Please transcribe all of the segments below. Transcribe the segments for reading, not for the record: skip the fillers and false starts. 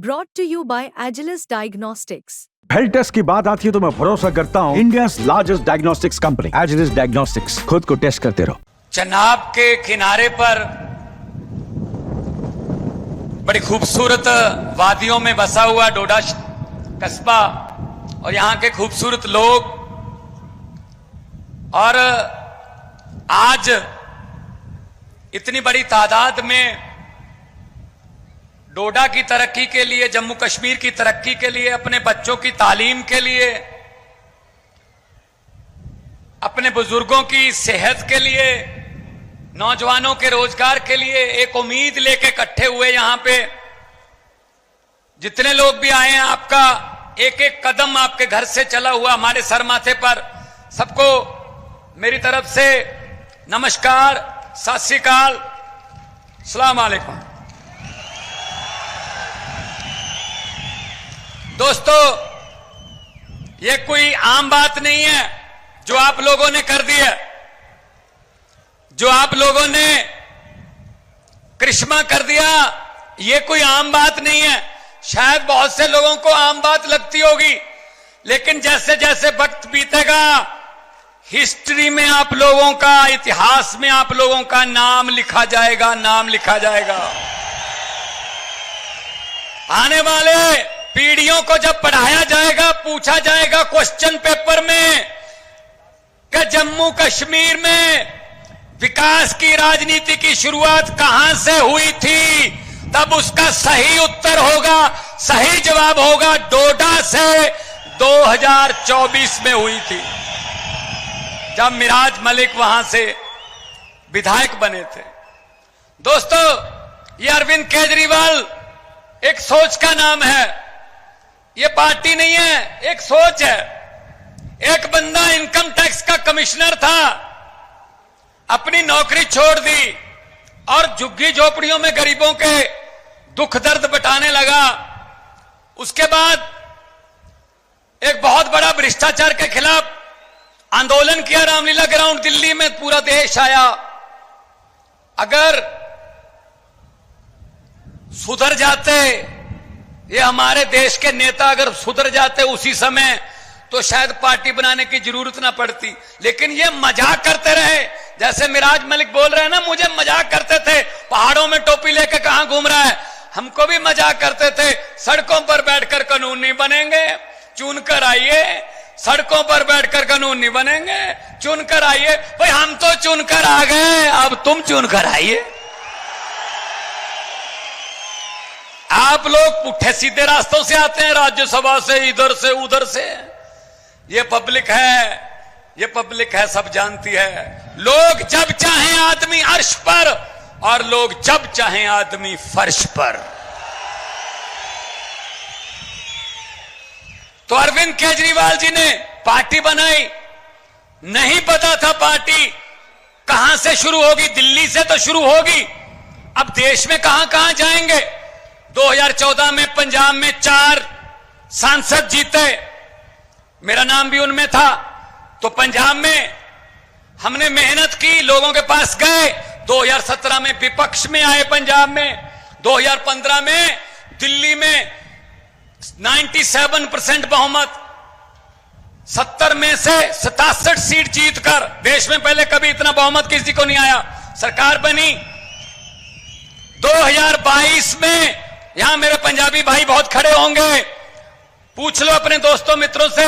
Brought to you by Agilus Diagnostics. Health test की बात आती है तो मैं भरोसा करता हूँ India's largest diagnostics company Agilus Diagnostics. खुद को टेस्ट करते रहो। चनाब के किनारे पर बड़ी खूबसूरत वादियों में बसा हुआ डोडा कस्बा और यहाँ के खूबसूरत लोग, और आज इतनी बड़ी तादाद में डोडा की तरक्की के लिए, जम्मू कश्मीर की तरक्की के लिए, अपने बच्चों की तालीम के लिए, अपने बुजुर्गों की सेहत के लिए, नौजवानों के रोजगार के लिए एक उम्मीद लेके इकट्ठे हुए। यहां पे जितने लोग भी आए हैं, आपका एक एक कदम आपके घर से चला हुआ हमारे सर माथे पर। सबको मेरी तरफ से नमस्कार, सत श्री अकाल, अस्सलाम वालेकुम। दोस्तों, ये कोई आम बात नहीं है जो आप लोगों ने कर दी है, जो आप लोगों ने करिश्मा कर दिया। ये कोई आम बात नहीं है। शायद बहुत से लोगों को आम बात लगती होगी, लेकिन जैसे जैसे वक्त बीतेगा, हिस्ट्री में आप लोगों का, इतिहास में आप लोगों का नाम लिखा जाएगा, नाम लिखा जाएगा। आने वाले पीढ़ियों को जब पढ़ाया जाएगा, पूछा जाएगा क्वेश्चन पेपर में कि जम्मू कश्मीर में विकास की राजनीति की शुरुआत कहां से हुई थी, तब उसका सही उत्तर होगा, सही जवाब होगा डोडा से 2024 में हुई थी, जब मिराज मलिक वहां से विधायक बने थे। दोस्तों, ये अरविंद केजरीवाल एक सोच का नाम है, ये पार्टी नहीं है, एक सोच है। एक बंदा इनकम टैक्स का कमिश्नर था, अपनी नौकरी छोड़ दी और झुग्गी झोपड़ियों में गरीबों के दुख दर्द बटाने लगा। उसके बाद एक बहुत बड़ा भ्रष्टाचार के खिलाफ आंदोलन किया, रामलीला ग्राउंड दिल्ली में, पूरा देश आया। अगर सुधर जाते ये हमारे देश के नेता, अगर सुधर जाते उसी समय, तो शायद पार्टी बनाने की जरूरत ना पड़ती। लेकिन ये मजाक करते रहे, जैसे मिराज मलिक बोल रहे हैं ना, मुझे मजाक करते थे, पहाड़ों में टोपी लेके कहां घूम रहा है। हमको भी मजाक करते थे, सड़कों पर बैठकर कानून नहीं बनेंगे, चुनकर आइए। सड़कों पर बैठकर कानून नहीं बनेंगे, चुनकर आइए। भाई हम तो चुनकर आ गए, अब तुम चुनकर आइए। आप लोग पुट्ठे सीधे रास्तों से आते हैं, राज्यसभा से, इधर से उधर से। ये पब्लिक है, ये पब्लिक है, सब जानती है। लोग जब चाहें आदमी अर्श पर, और लोग जब चाहें आदमी फर्श पर। तो अरविंद केजरीवाल जी ने पार्टी बनाई, नहीं पता था पार्टी कहां से शुरू होगी। दिल्ली से तो शुरू होगी, अब देश में कहां कहां जाएंगे। 2014 में पंजाब में 4 सांसद जीते, मेरा नाम भी उनमें था। तो पंजाब में हमने मेहनत की, लोगों के पास गए। 2017 में विपक्ष में आए पंजाब में। 2015 में दिल्ली में 97% बहुमत, 70 में से 67 सीट जीतकर, देश में पहले कभी इतना बहुमत किसी को नहीं आया, सरकार बनी। 2022 में, यहां मेरे पंजाबी भाई बहुत खड़े होंगे, पूछ लो अपने दोस्तों मित्रों से,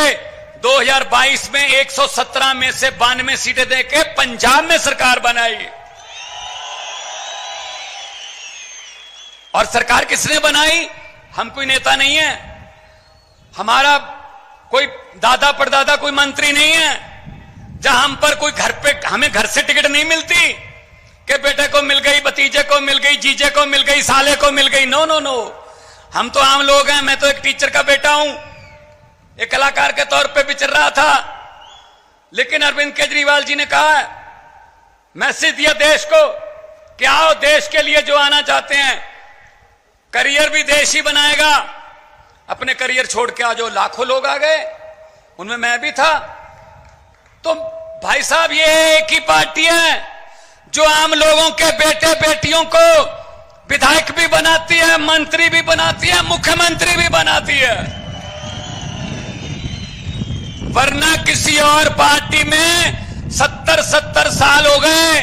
2022 में 117 में से 92 सीटें देके पंजाब में सरकार बनाई। और सरकार किसने बनाई? हम कोई नेता नहीं है, हमारा कोई दादा परदादा कोई मंत्री नहीं है, जहां हम पर कोई घर पे, हमें घर से टिकट नहीं मिलती कि बेटे को मिल गई, भतीजे को मिल गई, जीजे को मिल गई, साले को मिल गई। नो नो नो, हम तो आम लोग हैं। मैं तो एक टीचर का बेटा हूं, एक कलाकार के तौर पे विचर रहा था। लेकिन अरविंद केजरीवाल जी ने कहा, मैसेज दिया देश को कि आओ, देश के लिए जो आना चाहते हैं, करियर भी देश ही बनाएगा, अपने करियर छोड़ के आ जाओ। लाखों लोग आ गए, उनमें मैं भी था। तो भाई साहब, ये एक ही पार्टी है जो आम लोगों के बेटे बेटियों को विधायक भी बनाती है, मंत्री भी बनाती है, मुख्यमंत्री भी बनाती है। वरना किसी और पार्टी में 70 साल हो गए,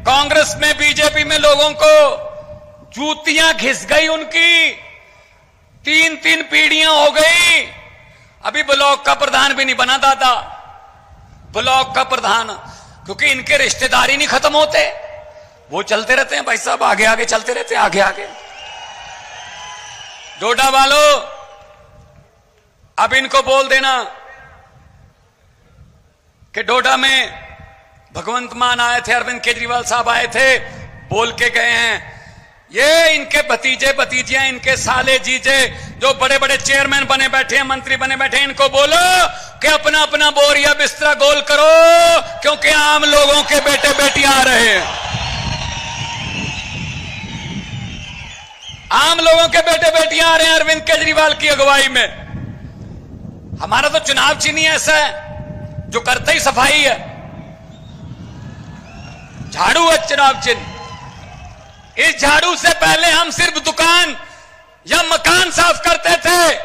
कांग्रेस में, बीजेपी में लोगों को जूतियां घिस गई उनकी, 3 पीढ़ियां हो गई। अभी ब्लॉक का प्रधान भी नहीं बना दादा, ब्लॉक का प्रधान, क्योंकि इनके रिश्तेदारी नहीं खत्म होते, वो चलते रहते हैं भाई साहब, आगे आगे चलते रहते हैं, आगे आगे। डोडा वालों, अब इनको बोल देना कि डोडा में भगवंत मान आए थे, अरविंद केजरीवाल साहब आए थे, बोल के गए हैं, ये इनके भतीजे भतीजियां, इनके साले जीजे जो बड़े बड़े चेयरमैन बने बैठे हैं, मंत्री बने बैठे हैं, इनको बोलो कि अपना अपना बोरिया बिस्तरा गोल करो, क्योंकि आम लोगों के बेटे बेटियां आ रहे हैं। आम लोगों के बेटे बेटियां आ रहे हैं अरविंद केजरीवाल की अगुवाई में। हमारा तो चुनाव चिन्ह ही ऐसा है जो करते ही सफाई है, झाड़ू है चुनाव चिन्ह। इस झाड़ू से पहले हम सिर्फ दुकान या मकान साफ करते थे,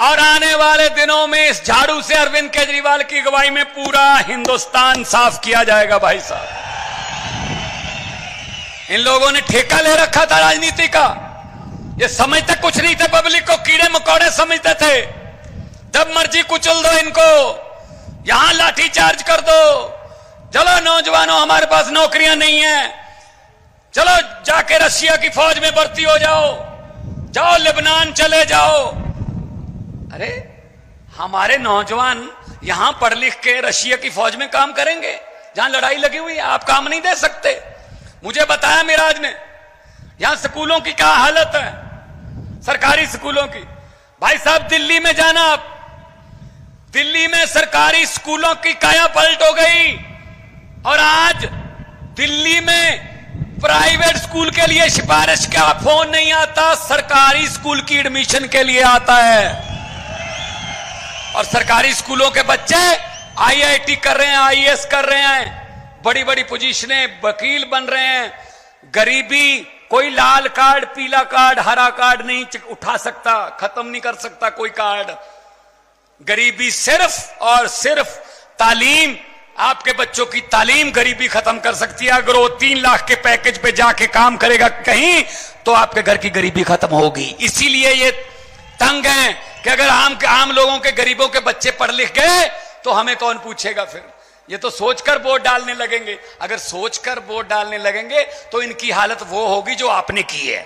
और आने वाले दिनों में इस झाड़ू से अरविंद केजरीवाल की अगुवाई में पूरा हिंदुस्तान साफ किया जाएगा भाई साहब। इन लोगों ने ठेका ले रखा था राजनीति का, ये समझते कुछ नहीं थे, पब्लिक को कीड़े मकोड़े समझते थे। जब मर्जी कुचल दो इनको, यहां लाठी चार्ज कर दो, चलो नौजवानों हमारे पास नौकरियां नहीं है, चलो जाके रशिया की फौज में भर्ती हो जाओ, जाओ लेबनान चले जाओ। अरे हमारे नौजवान यहां पढ़ लिख के रशिया की फौज में काम करेंगे जहां लड़ाई लगी हुई है, आप काम नहीं दे सकते। मुझे बताया मिराज ने, यहां स्कूलों की क्या हालत है, सरकारी स्कूलों की। भाई साहब दिल्ली में जाना, आप दिल्ली में सरकारी स्कूलों की काया पलट हो गई, और आज दिल्ली में प्राइवेट स्कूल के लिए सिफारिश का फोन नहीं आता, सरकारी स्कूल की एडमिशन के लिए आता है। और सरकारी स्कूलों के बच्चे आईआईटी कर रहे हैं, आईएएस कर रहे हैं, बड़ी बड़ी पोजीशनें, वकील बन रहे हैं। गरीबी, कोई लाल कार्ड, पीला कार्ड, हरा कार्ड नहीं उठा सकता, खत्म नहीं कर सकता कोई कार्ड। गरीबी सिर्फ और सिर्फ तालीम, आपके बच्चों की तालीम गरीबी खत्म कर सकती है। अगर वो 3 लाख के पैकेज पे जाके काम करेगा कहीं, तो आपके घर की गरीबी खत्म होगी। इसीलिए ये तंग हैं कि अगर आम लोगों के, गरीबों के बच्चे पढ़ लिख गए तो हमें कौन पूछेगा फिर। ये तो सोचकर वोट डालने लगेंगे, अगर सोचकर वोट डालने लगेंगे तो इनकी हालत वो होगी जो आपने की है।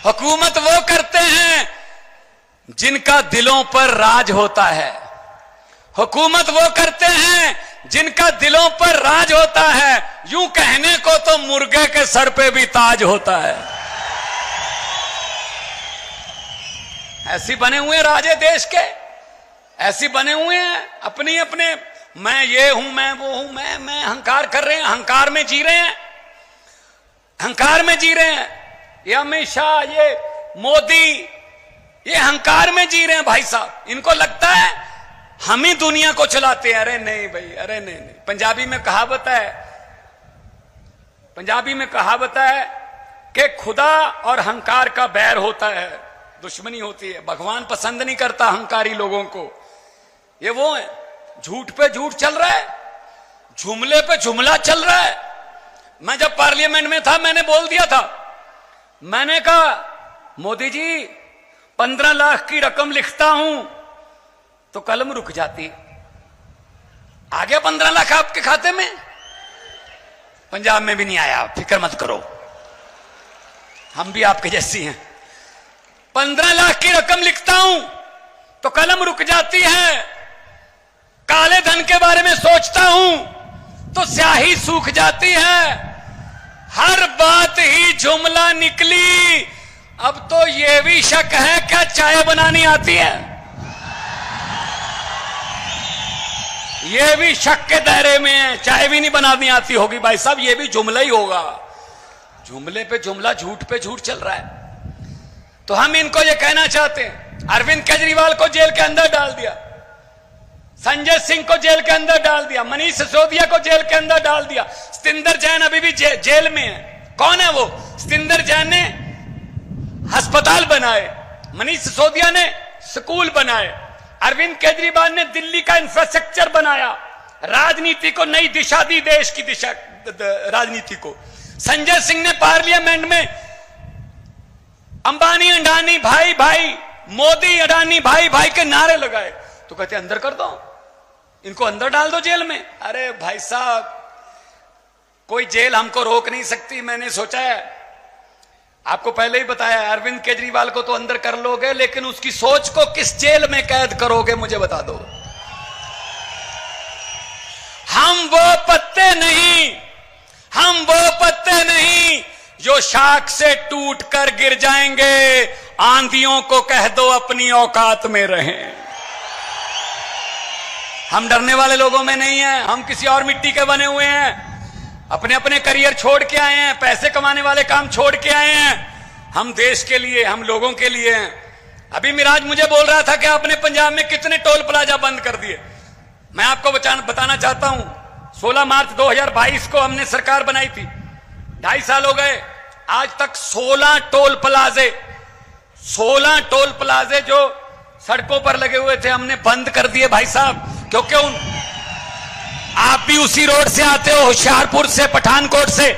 हुकूमत वो करते हैं जिनका दिलों पर राज होता है, हुकूमत वो करते हैं जिनका दिलों पर राज होता है। यूं कहने को तो मुर्गे के सर पे भी ताज होता है। ऐसी बने हुए राजे देश के, ऐसी बने हुए हैं अपने अपने, मैं ये हूं, मैं वो हूं, मैं अहंकार कर रहे हैं, अहंकार में जी रहे हैं, अहंकार में जी रहे हैं। ये अमित शाह, ये मोदी, ये अहंकार में जी रहे हैं भाई साहब। इनको लगता है हम ही दुनिया को चलाते हैं। अरे नहीं भाई, अरे नहीं नहीं। पंजाबी में कहावत है, पंजाबी में कहावत है कि खुदा और अहंकार का बैर होता है, दुश्मनी होती है। भगवान पसंद नहीं करता अहंकारी लोगों को। ये वो है, झूठ पे झूठ चल रहा है, जुमले पे जुमला चल रहा है। मैं जब पार्लियामेंट में था, मैंने बोल दिया था, मैंने कहा मोदी जी 15 लाख की रकम लिखता हूं तो कलम रुक जाती। आ गया 15 लाख आपके खाते में? पंजाब में भी नहीं आया, फिक्र मत करो, हम भी आपके जैसी हैं। 15 लाख की रकम लिखता हूं तो कलम रुक जाती है। काले धन के बारे में सोचता हूं तो स्याही सूख जाती है। हर बात ही जुमला निकली। अब तो यह भी शक है क्या चाय बनानी आती है? यह भी शक के दायरे में है, चाय भी नहीं बनानी आती होगी भाई साहब, यह भी जुमला ही होगा। जुमले पे जुमला, झूठ पे झूठ चल रहा है। तो हम इनको यह कहना चाहते हैं, अरविंद केजरीवाल को जेल के अंदर डाल दिया, संजय सिंह को जेल के अंदर डाल दिया, मनीष सिसोदिया को जेल के अंदर डाल दिया, सतिंदर जैन अभी भी जेल में है, कौन है वो? सतिंदर जैन ने अस्पताल बनाए, मनीष सिसोदिया ने स्कूल बनाए, अरविंद केजरीवाल ने दिल्ली का इंफ्रास्ट्रक्चर बनाया, राजनीति को नई दिशा दी, देश की दिशा राजनीति को। संजय सिंह ने पार्लियामेंट में अंबानी अडानी भाई भाई, मोदी अडानी भाई भाई के नारे लगाए, तो कहते अंदर कर दो, इनको अंदर डाल दो जेल में। अरे भाई साहब, कोई जेल हमको रोक नहीं सकती। मैंने सोचा है, आपको पहले ही बताया, अरविंद केजरीवाल को तो अंदर कर लोगे, लेकिन उसकी सोच को किस जेल में कैद करोगे मुझे बता दो। हम वो पत्ते नहीं जो शाख से टूट कर गिर जाएंगे। आंधियों को कह दो अपनी औकात में रहें। हम डरने वाले लोगों में नहीं हैं, हम किसी और मिट्टी के बने हुए हैं। अपने अपने करियर छोड़ के आए हैं, पैसे कमाने वाले काम छोड़ के आए हैं। हम देश के लिए, हम लोगों के लिए हैं। अभी मिराज मुझे बोल रहा था कि आपने पंजाब में कितने टोल प्लाजा बंद कर दिए। मैं आपको बताना चाहता हूं, 16 मार्च 2022 को हमने सरकार बनाई थी, 2.5 साल हो गए, आज तक 16 टोल प्लाजे जो सड़कों पर लगे हुए थे हमने बंद कर दिए भाई साहब। क्योंकि आप भी उसी रोड से आते हो, होशियारपुर से, पठानकोट से,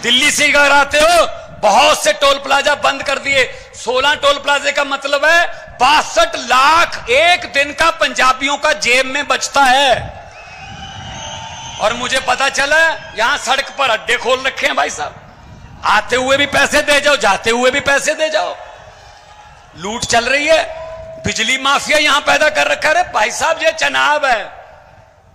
दिल्ली से अगर आते हो, बहुत से टोल प्लाजा बंद कर दिए। 16 टोल प्लाजे का मतलब है 62 लाख एक दिन का पंजाबियों का जेब में बचता है। और मुझे पता चला यहां सड़क पर अड्डे खोल रखे हैं भाई साहब, आते हुए भी पैसे दे जाओ, जाते हुए भी पैसे दे जाओ। लूट चल रही है, बिजली माफिया यहां पैदा कर रखा है। भाई साहब ये चनाब है,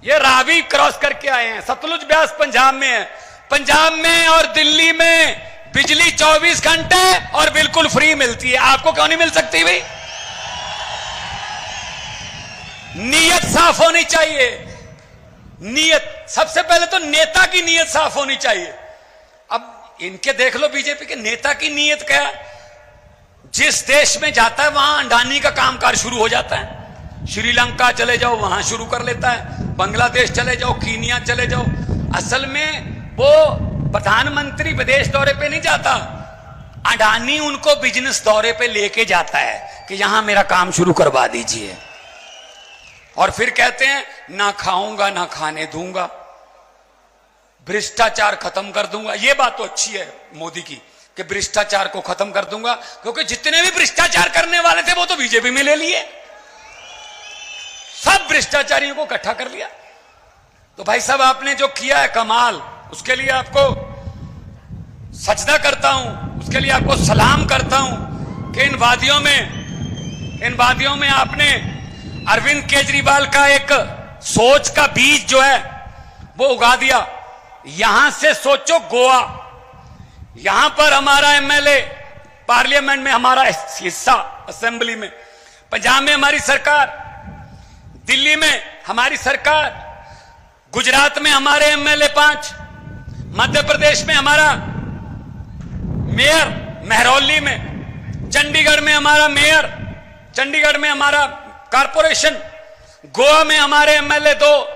ये रावी क्रॉस करके आए हैं, सतलुज ब्यास पंजाब में है। पंजाब में और दिल्ली में बिजली 24 घंटे और बिल्कुल फ्री मिलती है, आपको क्यों नहीं मिल सकती भाई? नीयत साफ होनी चाहिए। नीयत सबसे पहले तो नेता की नीयत साफ होनी चाहिए। अब इनके देख लो, बीजेपी के नेता की नीयत क्या? जिस देश में जाता है वहां अडानी का कामकाज शुरू हो जाता है। श्रीलंका चले जाओ, वहां शुरू कर लेता है, बांग्लादेश चले जाओ, कीनिया चले जाओ। असल में वो प्रधानमंत्री विदेश दौरे पे नहीं जाता, अडानी उनको बिजनेस दौरे पे लेके जाता है कि यहां मेरा काम शुरू करवा दीजिए। और फिर कहते हैं ना खाऊंगा ना खाने दूंगा, भ्रष्टाचार खत्म कर दूंगा। ये बात तो अच्छी है मोदी की कि भ्रष्टाचार को खत्म कर दूंगा, क्योंकि जितने भी भ्रष्टाचार करने वाले थे वो तो बीजेपी में ले लिए, सब भ्रष्टाचारियों को इकट्ठा कर लिया। तो भाई साहब आपने जो किया है कमाल, उसके लिए आपको सजदा करता हूं, उसके लिए आपको सलाम करता हूं कि इन वादियों में आपने अरविंद केजरीवाल का एक सोच का बीज जो है वो उगा दिया। यहां से सोचो गोवा, यहां पर हमारा एमएलए पार्लियामेंट में हमारा हिस्सा असेंबली में, पंजाब में हमारी सरकार, दिल्ली में हमारी सरकार, गुजरात में हमारे एमएलए 5, मध्य प्रदेश में हमारा मेयर महरौली में, चंडीगढ़ में हमारा मेयर, चंडीगढ़ में हमारा कारपोरेशन, गोवा में हमारे एमएलए 2।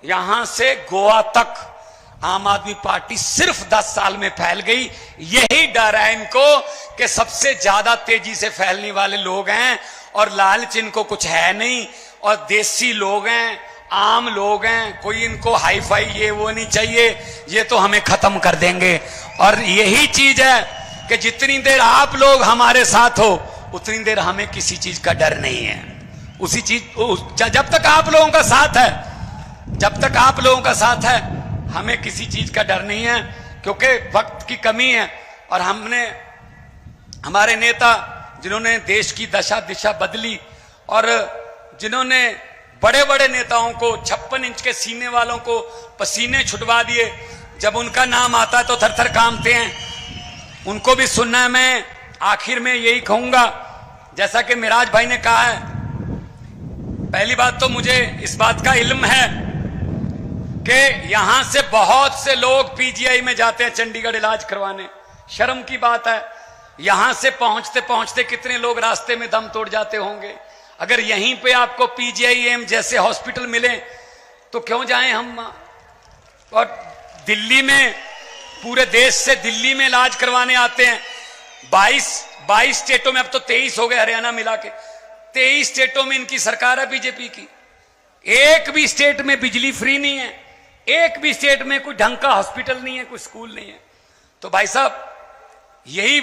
यहां से गोवा तक आम आदमी पार्टी सिर्फ 10 साल में फैल गई। यही डर है इनको कि सबसे ज्यादा तेजी से फैलने वाले लोग हैं और लालच इनको कुछ है नहीं, और देसी लोग हैं, आम लोग हैं, कोई इनको हाई फाई ये वो नहीं चाहिए, ये तो हमें खत्म कर देंगे। और यही चीज है कि जितनी देर आप लोग हमारे साथ हो उतनी देर हमें किसी चीज का डर नहीं है। उसी चीज जब तक आप लोगों का साथ है, जब तक आप लोगों का साथ है, हमें किसी चीज का डर नहीं है, क्योंकि वक्त की कमी है। और हमने हमारे नेता जिन्होंने देश की दशा दिशा बदली, और जिन्होंने बड़े बड़े नेताओं को, 56 इंच के सीने वालों को पसीने छुटवा दिए, जब उनका नाम आता है तो थर थर कांपते हैं। उनको भी सुनना है। मैं आखिर में यही कहूंगा, जैसा कि मिराज भाई ने कहा है, पहली बात तो मुझे इस बात का इल्म है कि यहां से बहुत से लोग पीजीआई में जाते हैं चंडीगढ़ इलाज करवाने। शर्म की बात है, यहां से पहुंचते पहुंचते कितने लोग रास्ते में दम तोड़ जाते होंगे। अगर यहीं पे आपको पीजीआई एम जैसे हॉस्पिटल मिले तो क्यों जाएं हम। और दिल्ली में पूरे देश से दिल्ली में इलाज करवाने आते हैं। 22 स्टेटों में, अब तो 23 हो गए हरियाणा मिला के, 23 स्टेटों में इनकी सरकार है बीजेपी की। एक भी स्टेट में बिजली फ्री नहीं है, एक भी स्टेट में कोई ढंग का हॉस्पिटल नहीं है, कोई स्कूल नहीं है। तो भाई साहब, यही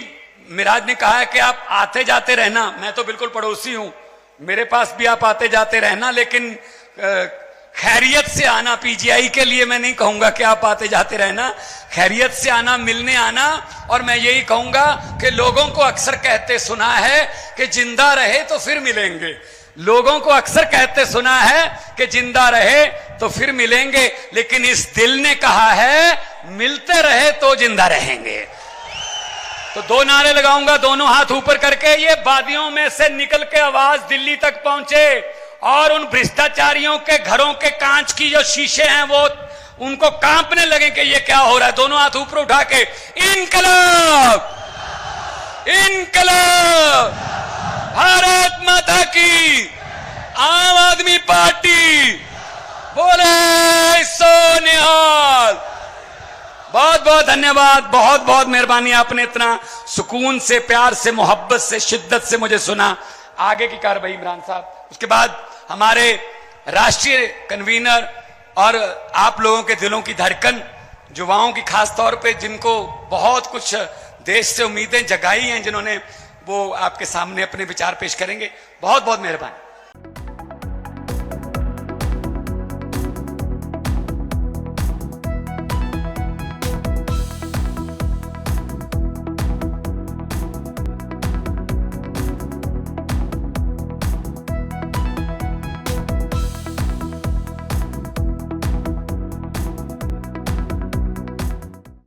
मिराज ने कहा है कि आप आते जाते रहना। मैं तो बिल्कुल पड़ोसी हूं, मेरे पास भी आप आते जाते रहना, लेकिन खैरियत से आना। पीजीआई के लिए मैं नहीं कहूंगा कि आप आते जाते रहना, खैरियत से आना, मिलने आना। और मैं यही कहूंगा कि लोगों को अक्सर कहते सुना है कि जिंदा रहे तो फिर मिलेंगे। लोगों को अक्सर कहते सुना है कि जिंदा रहे तो फिर मिलेंगे, लेकिन इस दिल ने कहा है मिलते रहे तो जिंदा रहेंगे। तो 2 नारे लगाऊंगा, दोनों हाथ ऊपर करके। ये वादियों में से निकल के आवाज दिल्ली तक पहुंचे और उन भ्रष्टाचारियों के घरों के कांच की जो शीशे हैं वो उनको कांपने लगे कि ये क्या हो रहा है। दोनों हाथ ऊपर उठा के इनकलाब, इनकलाब, भारत माता की, आम आदमी पार्टी, बोले सो निहाल। बहुत बहुत धन्यवाद, बहुत बहुत मेहरबानी, आपने इतना सुकून से, प्यार से, मोहब्बत से, शिद्दत से मुझे सुना। आगे की कार्रवाई इमरान साहब, उसके बाद हमारे राष्ट्रीय कन्वीनर और आप लोगों के दिलों की धड़कन, युवाओं की खास तौर पे, जिनको बहुत कुछ देश से उम्मीदें जगाई हैं, जिन्होंने, वो आपके सामने अपने विचार पेश करेंगे। बहुत बहुत मेहरबानी।